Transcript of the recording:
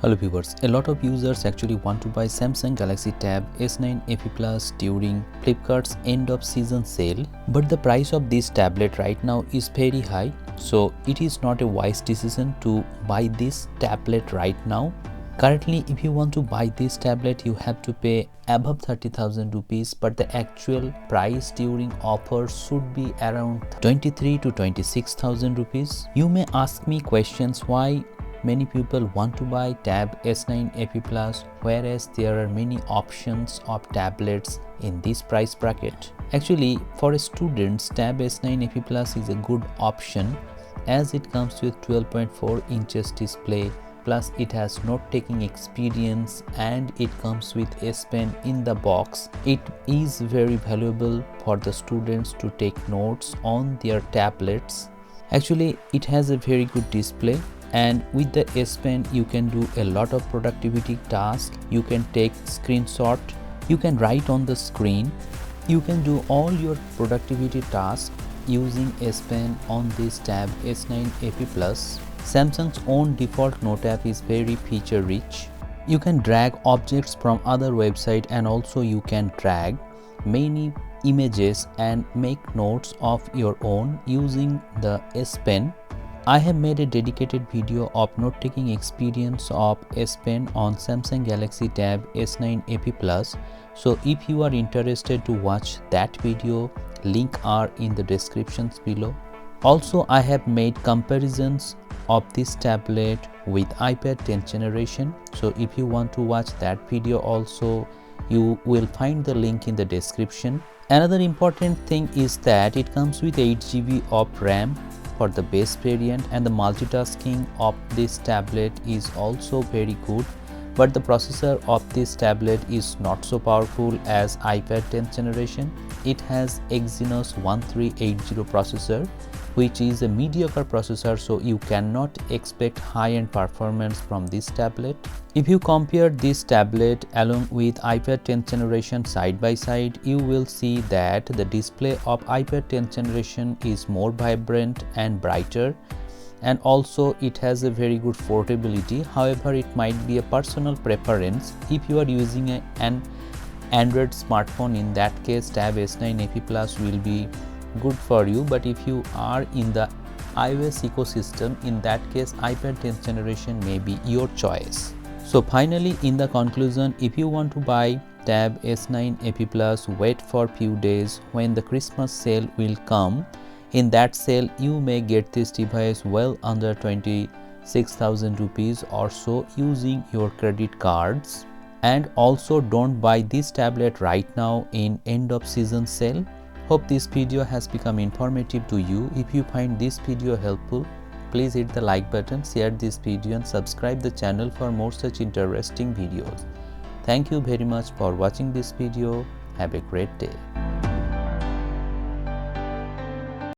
Hello viewers, a lot of users actually want to buy Samsung Galaxy Tab S9 FE Plus during Flipkart's end of season sale, but the price of this tablet right now is very high, so it is not a wise decision to buy this tablet right now. Currently, if you want to buy this tablet, you have to pay above 30,000 rupees, but the actual price during offer should be around 23 to 26,000 rupees. You may ask me questions why many people want to buy Tab S9 FE Plus, whereas there are many options of tablets in this price bracket. Actually, for students, Tab S9 FE Plus is a good option as it comes with 12.4 inches display, plus it has note-taking experience and it comes with S Pen in the box. It is very valuable for the students to take notes on their tablets. Actually, it has a very good display, and with the S Pen you can do a lot of productivity tasks. You can take screenshot, you can write on the screen, you can do all your productivity tasks using S Pen on this Tab S9 FE Plus. Samsung's own default note app is very feature rich. You can drag objects from other website, and also you can drag many images and make notes of your own using the S Pen. I have made a dedicated video of note-taking experience of S Pen on Samsung Galaxy Tab S9 FE Plus. So if you are interested to watch that video, link are in the descriptions below. Also, I have made comparisons of this tablet with iPad 10th generation. So if you want to watch that video also, you will find the link in the description. Another important thing is that it comes with 8 GB of RAM for the base variant, and the multitasking of this tablet is also very good, but the processor of this tablet is not so powerful as iPad 10th generation. It has Exynos 1380 processor, which is a mediocre processor, so you cannot expect high-end performance from this tablet. If you compare this tablet along with iPad 10th generation side by side, you will see that the display of iPad 10th generation is more vibrant and brighter, and also it has a very good portability. However, it might be a personal preference. If you are using an Android smartphone, in that case Tab S9 FE Plus will be good for you, but if you are in the iOS ecosystem, in that case iPad 10th generation may be your choice. So finally, in the conclusion, if you want to buy Tab S9 FE Plus, wait for few days when the Christmas sale will come. In that sale you may get this device well under 26,000 rupees or so using your credit cards. And also, don't buy this tablet right now in end of season sale. Hope this video has become informative to you. If you find this video helpful, please hit the like button, share this video and subscribe the channel for more such interesting videos. Thank you very much for watching this video. Have a great day.